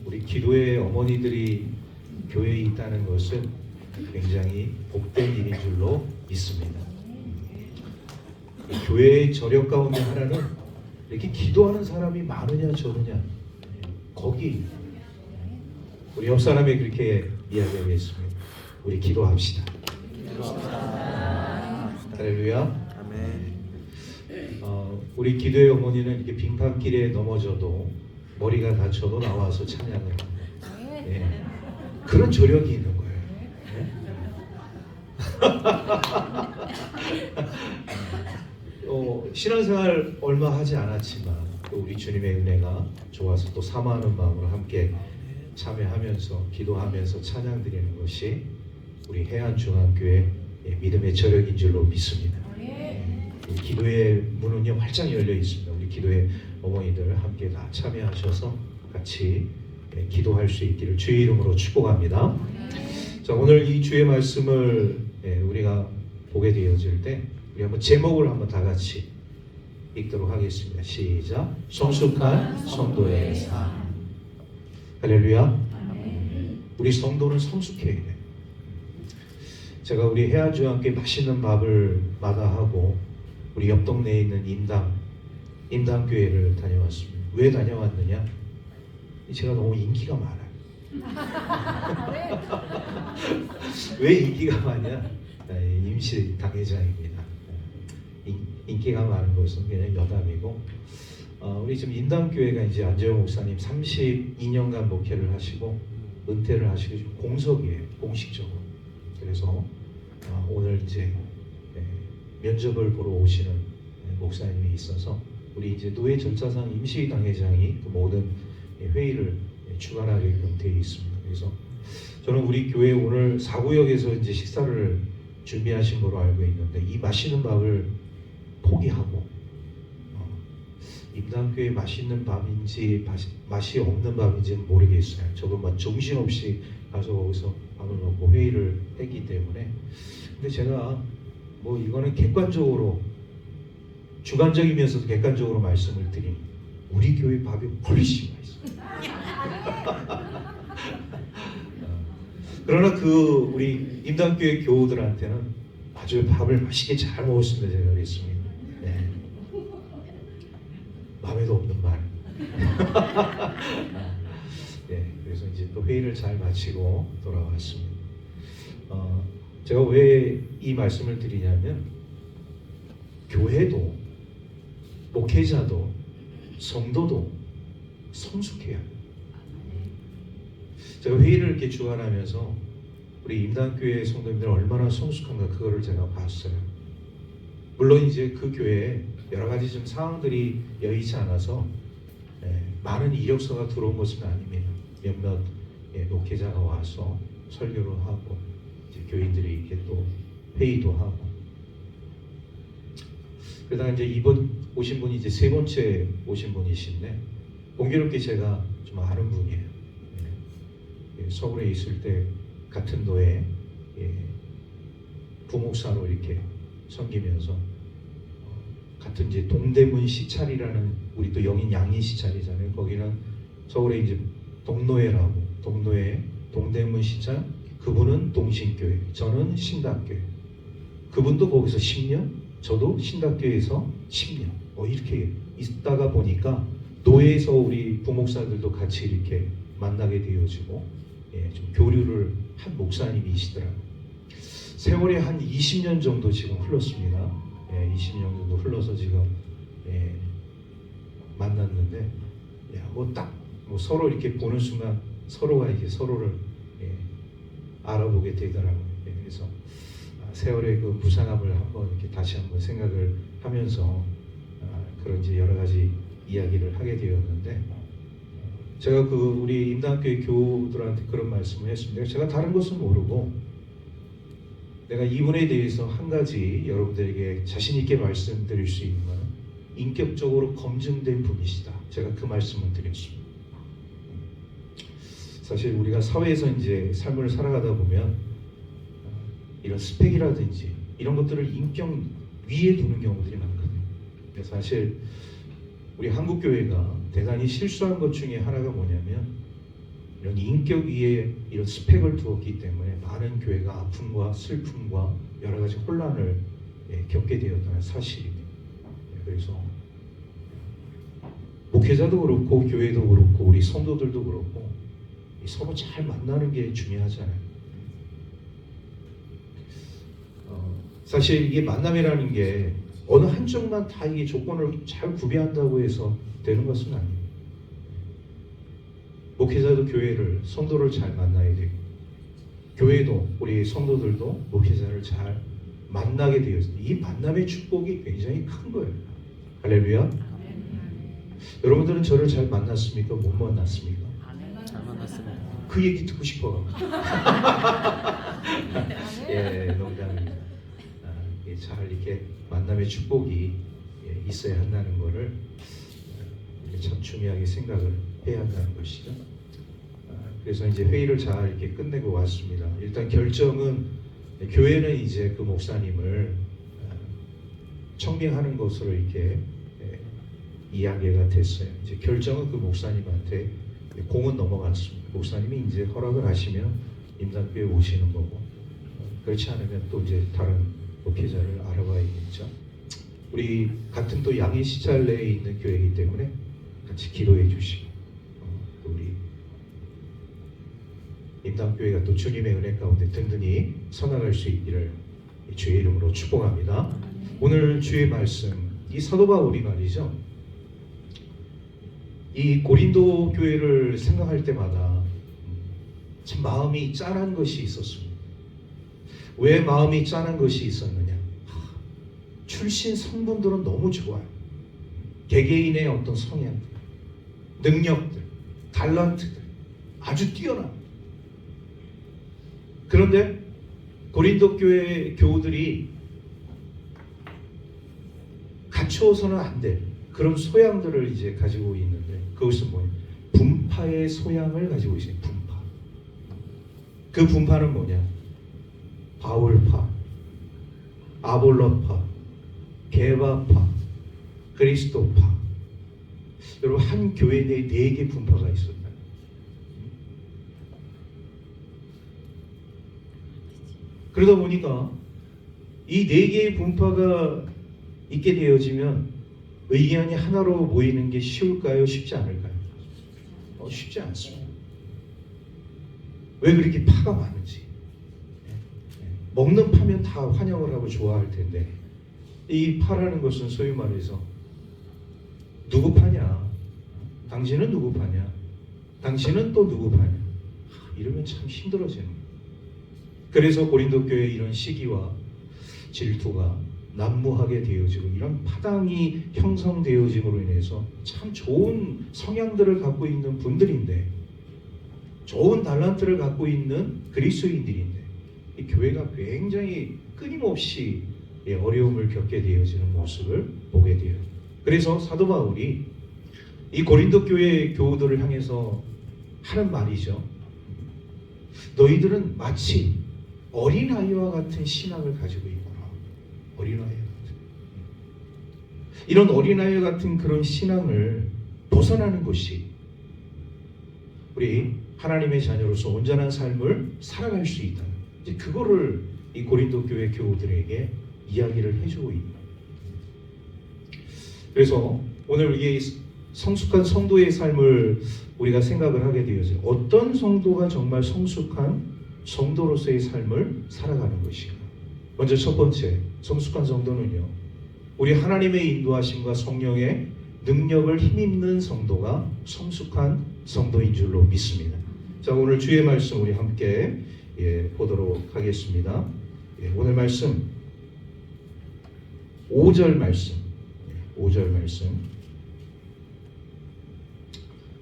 우리 기도의 어머니들이 교회에 있다는 것은 굉장히 복된 일인 줄로 믿습니다. 교회의 저력 가운데 하나는 이렇게 기도하는 사람이 많으냐 적으냐, 거기 우리 옆 사람이 그렇게 이야기하겠습니다. 우리 기도합시다. 할렐루야. 아멘. 우리 기도의 어머니는 이렇게 빙판길에 넘어져도 머리가 다쳐도 나와서 찬양을 합니다. 예. 그런 조력이 있는 거예요. 예? 신앙생활 얼마 하지 않았지만 또 우리 주님의 은혜가 좋아서 또 사모하는 마음으로 함께 참여하면서 기도하면서 찬양 드리는 것이 우리 해안중앙교회 믿음의 저력인 줄로 믿습니다. 우리 기도의 문은요 활짝 열려 있습니다. 우리 기도의 어머니들 함께 다 참여하셔서 같이 기도할 수 있기를 주의 이름으로 축복합니다. 자, 오늘 이 주의 말씀을 우리가 보게 되어질 때 우리 한번 제목을 한번 다 같이 읽도록 하겠습니다. 시작. 성숙한 성도의 삶. 할렐루야. 우리 성도는 성숙해야 돼. 제가 우리 해안중앙교회 맛있는 밥을 마다하고 우리 옆 동네에 있는 임당교회를 다녀왔습니다. 왜 다녀왔느냐? 제가 너무 인기가 많아요. 왜 인기가 많냐? 임시 당회장입니다. 인기가 많은 것은 그냥 여담이고, 우리 지금 임당교회가 이제 안재영 목사님 32년간 목회를 하시고 은퇴를 하시고 지금 공석이에요, 공식적으로. 그래서 오늘 이제 면접을 보러 오시는 목사님이 있어서 우리 이제 노회 절차상 임시 당회장이 그 모든 회의를 주관하게끔 되어 있습니다. 그래서 저는 우리 교회 오늘 사구역에서 이제 식사를 준비하신 거로 알고 있는데 이 맛있는 밥을 포기하고 임당교회 맛있는 밥인지 맛이 없는 밥인지는 모르겠어요. 저도 막 정신없이 가서 거기서 밥을 먹고 회의를 했기 때문에. 근데 제가 뭐 이거는 객관적으로 주관적이면서도 객관적으로 말씀을 드린 우리 교회 밥이 훨씬 맛있어요. 그러나 그 우리 임당교회 교우들한테는 아주 밥을 맛있게 잘 먹었습니다. 제가 그랬습니다. 네. 마음에도 없는 말. 네, 그래서 이제 또 회의를 잘 마치고 돌아왔습니다. 제가 왜 이 말씀을 드리냐면 교회도 목회자도 성도도 성숙해야 합니다. 제가 회의를 이렇게 주관하면서 우리 임당교회 성도님들 얼마나 성숙한가 그거를 제가 봤어요. 물론 이제 그 교회에 여러 가지 좀 상황들이 여의치 않아서 많은 이력서가 들어온 것은 아닙니다. 몇몇 목회자가 와서 설교를 하고 이제 교인들이 이렇게 또 회의도 하고 그러다가 이제 이번 오신 분이 이제 세 번째 오신 분이신데 공교롭게 제가 좀 아는 분이에요. 서울에 있을 때 같은 도에 부목사로 이렇게 섬기면서 같은 이제 동대문 시찰이라는 우리 또 영인 양인 시찰이잖아요. 거기는 서울에 이제 동노회라고 동노회 동대문 시찰 그분은 동신교회 저는 신답교회 그분도 거기서 10년 저도 신답교회에서 10년 이렇게 있다가 보니까 노회에서 우리 부목사들도 같이 이렇게 만나게 되어지고 좀 교류를 한 목사님이시더라고요. 세월이 한 20년 정도 지금 흘렀습니다. 20년 정도 흘러서 지금 만났는데 뭐 서로 이렇게 보는 순간 서로가 이제 서로를 알아보게 되더라고요. 그래서 세월의 그 무상함을 한번 이렇게 다시 한번 생각을 하면서 그런 이제 여러 가지 이야기를 하게 되었는데 제가 그 우리 임당교회 교우들한테 그런 말씀을 했습니다. 제가 다른 것은 모르고 내가 이분에 대해서 한 가지 여러분들에게 자신 있게 말씀드릴 수 있는 것은 인격적으로 검증된 분이시다. 제가 그 말씀을 드렸습니다. 사실 우리가 사회에서 이제 삶을 살아가다 보면 이런 스펙이라든지 이런 것들을 인격 위에 두는 경우들이 많거든요. 사실 우리 한국교회가 대단히 실수한 것 중에 하나가 뭐냐면 이런 인격 위에 이런 스펙을 두었기 때문에 많은 교회가 아픔과 슬픔과 여러 가지 혼란을 겪게 되었다는 사실입니다. 그래서 목회자도 그렇고 교회도 그렇고 우리 성도들도 그렇고 서로 잘 만나는 게 중요하잖아요. 사실 이게 만남이라는 게 어느 한쪽만 다 이게 조건을 잘 구비한다고 해서 되는 것은 아니에요. 목회자도 교회를, 성도를 잘 만나야 되고, 교회도 우리 성도들도 목회자를 잘 만나게 되었습니다. 이 만남의 축복이 굉장히 큰 거예요. 할렐루야. 여러분들은 저를 잘 만났습니까? 못 만났습니까? 잘 만났습니다. 그 얘기 듣고 싶어. 예, 농담입니다. 잘 이렇게 만남의 축복이 있어야 한다는 것을 참 중요하게 생각을 해야 한다는 것이죠. 그래서 이제 회의를 잘 이렇게 끝내고 왔습니다. 일단 결정은 교회는 이제 그 목사님을 청빙하는 것으로 이렇게 이야기가 됐어요. 이제 결정은 그 목사님한테 공은 넘어갔습니다. 목사님이 이제 허락을 하시면 임단교회 오시는 거고, 그렇지 않으면 또 이제 다른 목회자를 알아봐야겠죠. 우리 같은 또 양희 시찰내에 있는 교회이기 때문에 같이 기도해 주시고, 또 우리 임단교회가 또 주님의 은혜 가운데 든든히 서나갈 수 있기를 주의 이름으로 축복합니다. 오늘 주의 말씀, 이 사도 바울이 말이죠, 이 고린도 교회를 생각할 때마다 참 마음이 짠한 것이 있었습니다. 왜 마음이 짠한 것이 있었느냐? 출신 성분들은 너무 좋아요. 개개인의 어떤 성향들, 능력들, 달란트들 아주 뛰어납니다. 그런데 고린도 교회 교우들이 갖추어서는 안 될 그런 소양들을 이제 가지고 있는데, 그것은 뭐냐? 분파의 소양을 가지고 있어요. 분파. 그 분파는 뭐냐? 바울파, 아볼로파, 게바파, 그리스도파. 여러분, 한 교회 내에 4개 분파가 있었다. 그러다 보니까 이 4개의 분파가 있게 되어지면 의견이 하나로 모이는 게 쉬울까요? 쉽지 않을까요? 쉽지 않습니다. 왜 그렇게 파가 많은지. 먹는 파면 다 환영을 하고 좋아할 텐데, 이 파라는 것은 소위 말해서 누구 파냐? 당신은 누구 파냐? 당신은 또 누구 파냐? 이러면 참 힘들어지는 거예요. 그래서 고린도 교회의 이런 시기와 질투가 난무하게 되어지고, 이런 파당이 형성되어짐으로 인해서 참 좋은 성향들을 갖고 있는 분들인데, 좋은 달란트를 갖고 있는 그리스도인들인데, 이 교회가 굉장히 끊임없이 어려움을 겪게 되어지는 모습을 보게 돼요. 그래서 사도 바울이 이 고린도 교회 교우들을 향해서 하는 말이죠. 너희들은 마치 어린아이와 같은 신앙을 가지고 있구나. 어린아이 같은. 이런 어린아이 같은 그런 신앙을 벗어나는 것이 우리 하나님의 자녀로서 온전한 삶을 살아갈 수 있다. 이제 그거를 이 고린도 교회 교우들에게 이야기를 해주고 있다. 그래서 오늘 이게 성숙한 성도의 삶을 우리가 생각을 하게 되어서, 어떤 성도가 정말 성숙한 성도로서의 삶을 살아가는 것인가? 먼저 첫 번째, 성숙한 성도는요, 우리 하나님의 인도하심과 성령의 능력을 힘입는 성도가 성숙한 성도인 줄로 믿습니다. 자, 오늘 주의 말씀 우리 함께 보도록 하겠습니다. 오늘 말씀 5절 말씀, 5절 말씀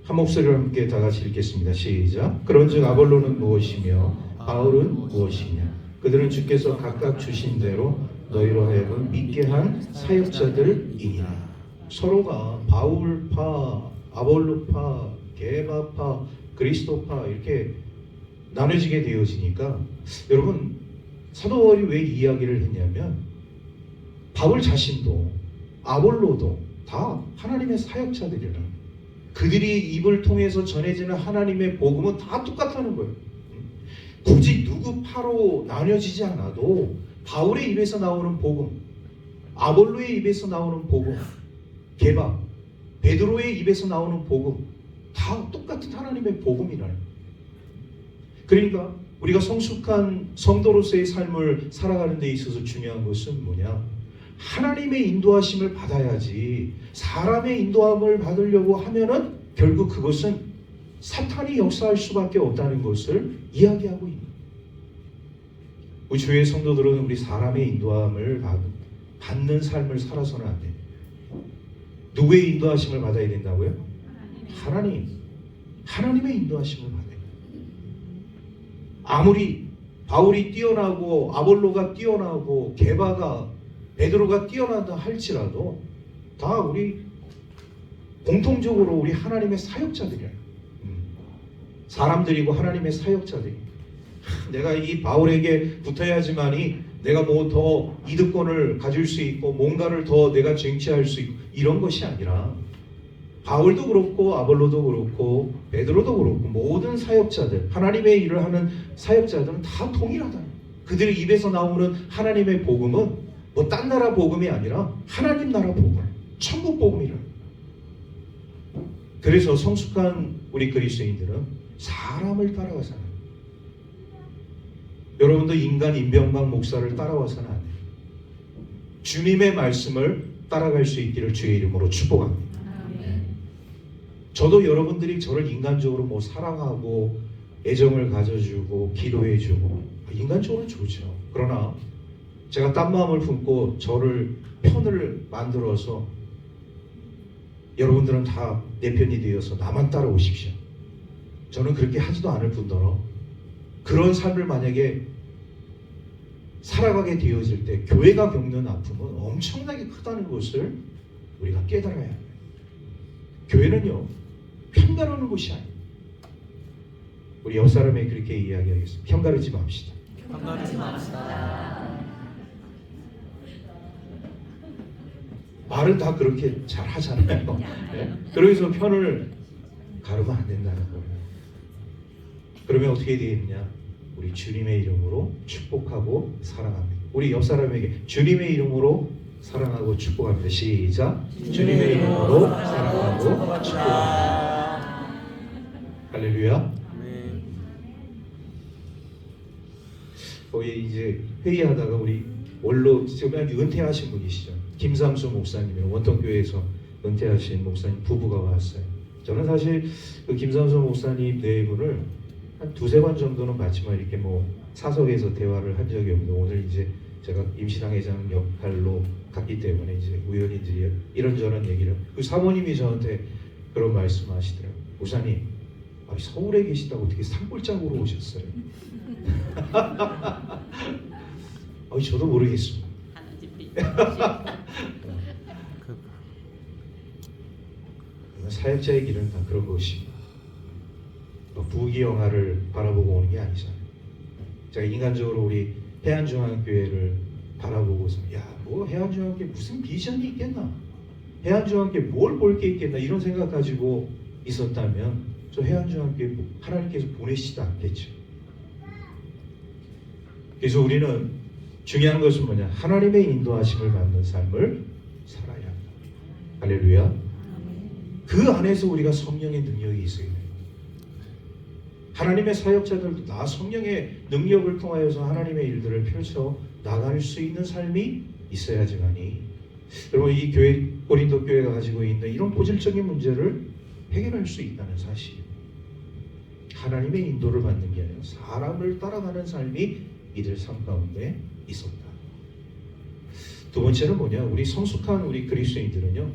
한 목소리로 함께 다 같이 읽겠습니다. 시작. 그런즉 아볼로는 무엇이며 바울은 무엇이냐? 그들은 주께서 각각 주신 대로 너희로 하여금 믿게 한 사역자들이니라. 서로가 바울파, 아볼로파, 게바파, 그리스도파 이렇게 나눠지게 되어지니까, 여러분, 사도 바울이 왜 이야기를 했냐면, 바울 자신도 아볼로도 다 하나님의 사역자들이라. 그들이 입을 통해서 전해지는 하나님의 복음은 다 똑같다는 거예요. 굳이 누구 파로 나뉘어지지 않아도 바울의 입에서 나오는 복음, 아볼로의 입에서 나오는 복음, 게바, 베드로의 입에서 나오는 복음 다 똑같은 하나님의 복음이라는 거예요. 그러니까 우리가 성숙한 성도로서의 삶을 살아가는 데 있어서 중요한 것은 뭐냐? 하나님의 인도하심을 받아야지. 사람의 인도함을 받으려고 하면은 결국 그것은 사탄이 역사할 수밖에 없다는 것을 이야기하고 있는 거예요. 우리 주의 성도들은 우리 사람의 인도함을 받는 삶을 살아서는 안 돼요. 누구의 인도하심을 받아야 된다고요? 하나님의 인도하심을 받아요. 아무리 바울이 뛰어나고 아볼로가 뛰어나고 게바가 베드로가 뛰어난다 할지라도 다 우리 공통적으로 우리 하나님의 사역자들이에요. 사람들이고 하나님의 사역자들이. 내가 이 바울에게 붙어야지만이 내가 뭐 더 이득권을 가질 수 있고 뭔가를 더 내가 쟁취할 수 있고 이런 것이 아니라 바울도 그렇고 아볼로도 그렇고 베드로도 그렇고 모든 사역자들, 하나님의 일을 하는 사역자들은 다 동일하다. 그들 입에서 나오는 하나님의 복음은 뭐 딴 나라 복음이 아니라 하나님 나라 복음, 천국 복음이라. 그래서 성숙한 우리 그리스도인들은 사람을 따라가서는, 여러분도 인간 임병박 목사를 따라와서는 안 돼요. 주님의 말씀을 따라갈 수 있기를 주의 이름으로 축복합니다. 저도 여러분들이 저를 인간적으로 뭐 사랑하고 애정을 가져주고 기도해주고 인간적으로 좋죠. 그러나 제가 딴 마음을 품고 저를 편을 만들어서 여러분들은 다 내 편이 되어서 나만 따라오십시오. 저는 그렇게 하지도 않을 뿐더러 그런 삶을 만약에 살아가게 되어질 때 교회가 겪는 아픔은 엄청나게 크다는 것을 우리가 깨달아야 합니다. 교회는요 편가르는 곳이 아니에요. 우리 옆 사람에게 그렇게 이야기하겠습니다. 편가르지 맙시다. 편가르지 맙시다. 말은 다 그렇게 잘 하잖아요. 네? 그러면서 편을 가르면 안 된다는 거예요. 그러면 어떻게 되겠냐? 우리 주님의 이름으로 축복하고 사랑합니다. 우리 옆 사람에게 주님의 이름으로 사랑하고 축복합니다. 시작. 주님의 이름으로 사랑하고 축복합니다. 할렐루야. 거기 이제 회의하다가 우리 원로 지금 은퇴하신 분이시죠. 김삼수 목사님이랑 원통교회에서 은퇴하신 목사님 부부가 왔어요. 저는 사실 그 김삼수 목사님 네 분을 한 두세 번 정도는 봤지만 이렇게 뭐 사석에서 대화를 한 적이 없는데 오늘 이제 제가 임시당회장 역할로 갔기 때문에 이제 우연히 이제 이런저런 얘기를, 그 사모님이 저한테 그런 말씀하시더라고요. 목사님, 서울에 계시다고 어떻게 산골짜기로 오셨어요? 저도 모르겠습니다. 사역자의 길은 다 그런 것입니다. 부귀영화를 바라보고 오는 게 아니잖아요. 제가 인간적으로 우리 해안중앙교회를 바라보고서 뭐 해안중앙교회 무슨 비전이 있겠나, 해안중앙교회 뭘 볼 게 있겠나 이런 생각 가지고 있었다면 저 해안중앙교회 하나님께서 보내시지도 않겠죠. 그래서 우리는 중요한 것은 뭐냐? 하나님의 인도하심을 받는 삶을 살아야 한다. 할렐루야. 그 안에서 우리가 성령의 능력이 있어야 돼요. 하나님의 사역자들도 나 성령의 능력을 통하여서 하나님의 일들을 펼쳐 나갈 수 있는 삶이 있어야지만이, 여러분 이 교회, 고린도 교회가 가지고 있는 이런 본질적인 문제를 해결할 수 있다는 사실. 하나님의 인도를 받는 게 아니라 사람을 따라가는 삶이 이들 삶 가운데 있었다. 두 번째는 뭐냐? 우리 성숙한 우리 그리스도인들은요,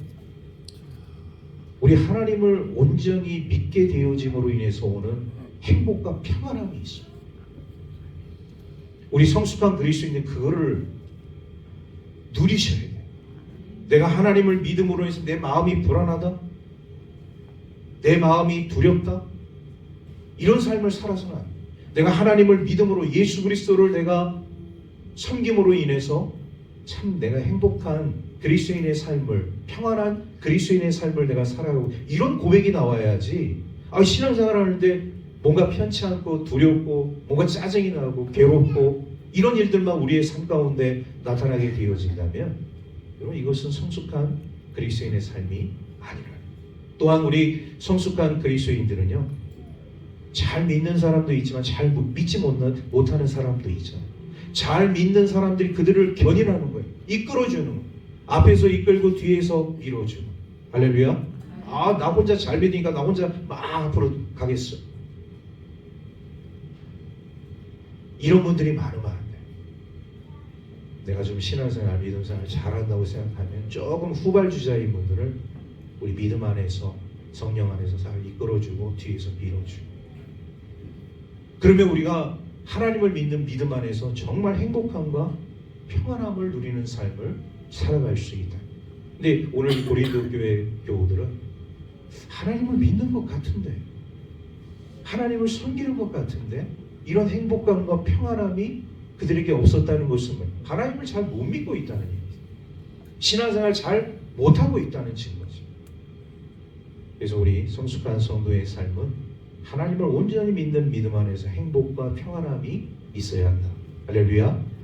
우리 하나님을 온전히 믿게 되어짐으로 인해서 오는 행복과 평안함이 있어요. 우리 성숙한 그리스도인들 그거를 누리셔야 돼요. 내가 하나님을 믿음으로 해서 내 마음이 불안하다, 내 마음이 두렵다, 이런 삶을 살아서는 안 돼요. 내가 하나님을 믿음으로 예수 그리스도를 내가 섬김으로 인해서 참 내가 행복한 그리스도인의 삶을, 평안한 그리스도인의 삶을 내가 살아가고, 이런 고백이 나와야지. 신앙생활 하는데 뭔가 편치 않고 두렵고 뭔가 짜증이 나고 괴롭고 이런 일들만 우리의 삶 가운데 나타나게 되어진다면, 여러분, 이것은 성숙한 그리스도인의 삶이 아니라. 또한 우리 성숙한 그리스도인들은요, 잘 믿는 사람도 있지만 잘 믿지 못하는 사람도 있죠. 잘 믿는 사람들이 그들을 견인하는 거예요. 이끌어주는 거예요. 앞에서 이끌고 뒤에서 밀어주는. 할렐루야. 나 혼자 잘 믿으니까 나 혼자 막 앞으로 가겠어. 이런 분들이 많으면 안 돼. 내가 좀 신앙생활, 믿음생활 잘한다고 생각하면 조금 후발주자인 분들을 우리 믿음 안에서, 성령 안에서 잘 이끌어주고 뒤에서 밀어주고. 그러면 우리가 하나님을 믿는 믿음 안에서 정말 행복함과 평안함을 누리는 삶을 살아갈 수 있다. 근데 오늘 고린도 교회 교우들은 하나님을 믿는 것 같은데, 하나님을 섬기는 것 같은데, 이런 행복감과 평안함이 그들에게 없었다는 것은 하나님을 잘 못 믿고 있다는 얘기입니다. 신앙생활 잘 못하고 있다는 증거죠. 그래서 우리 성숙한 성도의 삶은 하나님을 온전히 믿는 믿음 안에서 행복과 평안함이 있어야 한다. 할렐루야.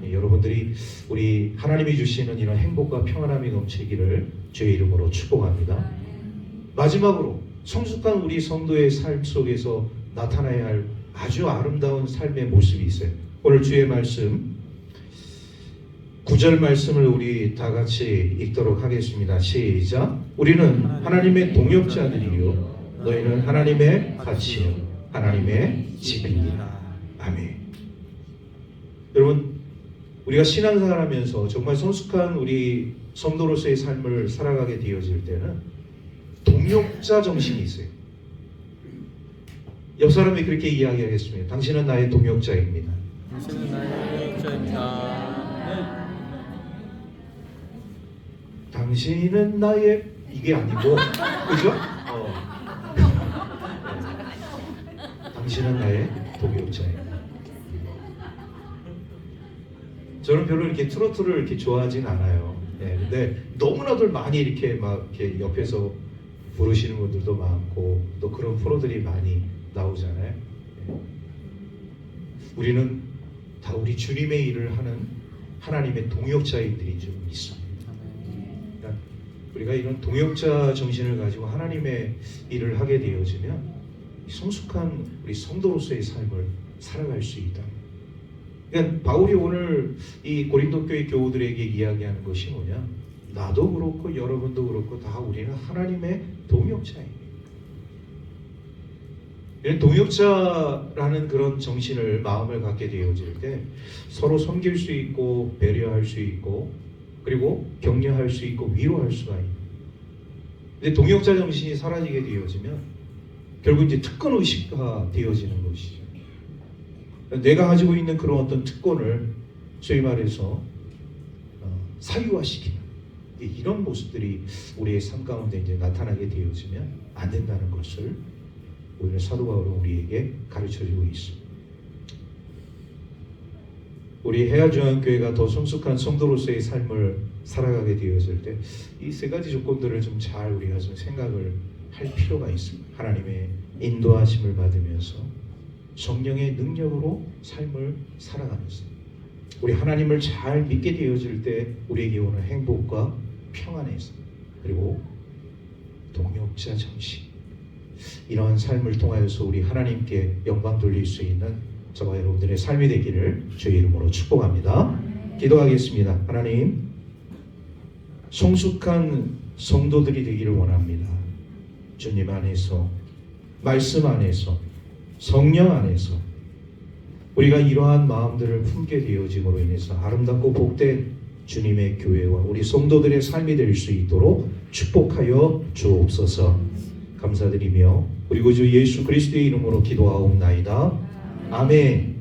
네, 여러분들이 우리 하나님이 주시는 이런 행복과 평안함이 넘치기를 주의 이름으로 축복합니다. 마지막으로 성숙한 우리 성도의 삶 속에서 나타나야 할 아주 아름다운 삶의 모습이 있어요. 오늘 주의 말씀 9절 말씀을 우리 다 같이 읽도록 하겠습니다. 시작. 우리는 하나님의 동역자들이요 너희는 하나님의 가치요 하나님의 집입니다. 아멘. 여러분, 우리가 신앙생활 하면서 정말 성숙한 우리 성도로서의 삶을 살아가게 되어질 때는 동역자 정신이 있어요. 옆 사람이 그렇게 이야기하겠습니다. 당신은 나의 동역자입니다. 당신은 나의 동역자입니다. 당신은 나의, 이게 아니고, 그죠? 당신은 나의 동역자입니다. 저는 별로 이렇게 트로트를 이렇게 좋아하진 않아요. 근데 너무나도 많이 이렇게 막 이렇게 옆에서 부르시는 분들도 많고 또 그런 프로들이 많이 나오잖아요. 우리는 다 우리 주님의 일을 하는 하나님의 동역자인들이 좀 있습니다. 그러니까 우리가 이런 동역자 정신을 가지고 하나님의 일을 하게 되어지면 성숙한 우리 성도로서의 삶을 살아갈 수 있다. 그러니까 바울이 오늘 이 고린도 교회 교우들에게 이야기하는 것이 뭐냐? 나도 그렇고 여러분도 그렇고 다 우리는 하나님의 동역자입니다. 이런 동역자라는 그런 정신을, 마음을 갖게 되어질 때 서로 섬길 수 있고 배려할 수 있고 그리고 격려할 수 있고 위로할 수가 있는. 근데 동역자 정신이 사라지게 되어지면 결국 이제 특권 의식화 되어지는 것이죠. 내가 가지고 있는 그런 어떤 특권을 소위 말해서 사유화시키는 이런 모습들이 우리의 삶 가운데 이제 나타나게 되어지면 안 된다는 것을 오히려 사도 바울은 우리에게 가르쳐주고 있습니다. 우리 해야중앙교회가 더 성숙한 성도로서의 삶을 살아가게 되어질 때 이 세 가지 조건들을 좀 잘 우리가 좀 생각을 할 필요가 있습니다. 하나님의 인도하심을 받으면서 성령의 능력으로 삶을 살아가면서 우리 하나님을 잘 믿게 되어질 때 우리에게 오는 행복과 평안에서 그리고 동역자 정신, 이러한 삶을 통하여서 우리 하나님께 영광 돌릴 수 있는 저와 여러분들의 삶이 되기를 주의 이름으로 축복합니다. 기도하겠습니다. 하나님, 성숙한 성도들이 되기를 원합니다. 주님 안에서, 말씀 안에서, 성령 안에서 우리가 이러한 마음들을 품게 되어짐으로 인해서 아름답고 복된 주님의 교회와 우리 성도들의 삶이 될 수 있도록 축복하여 주옵소서. 감사드리며 우리 구주 예수 그리스도의 이름으로 기도하옵나이다. 아멘.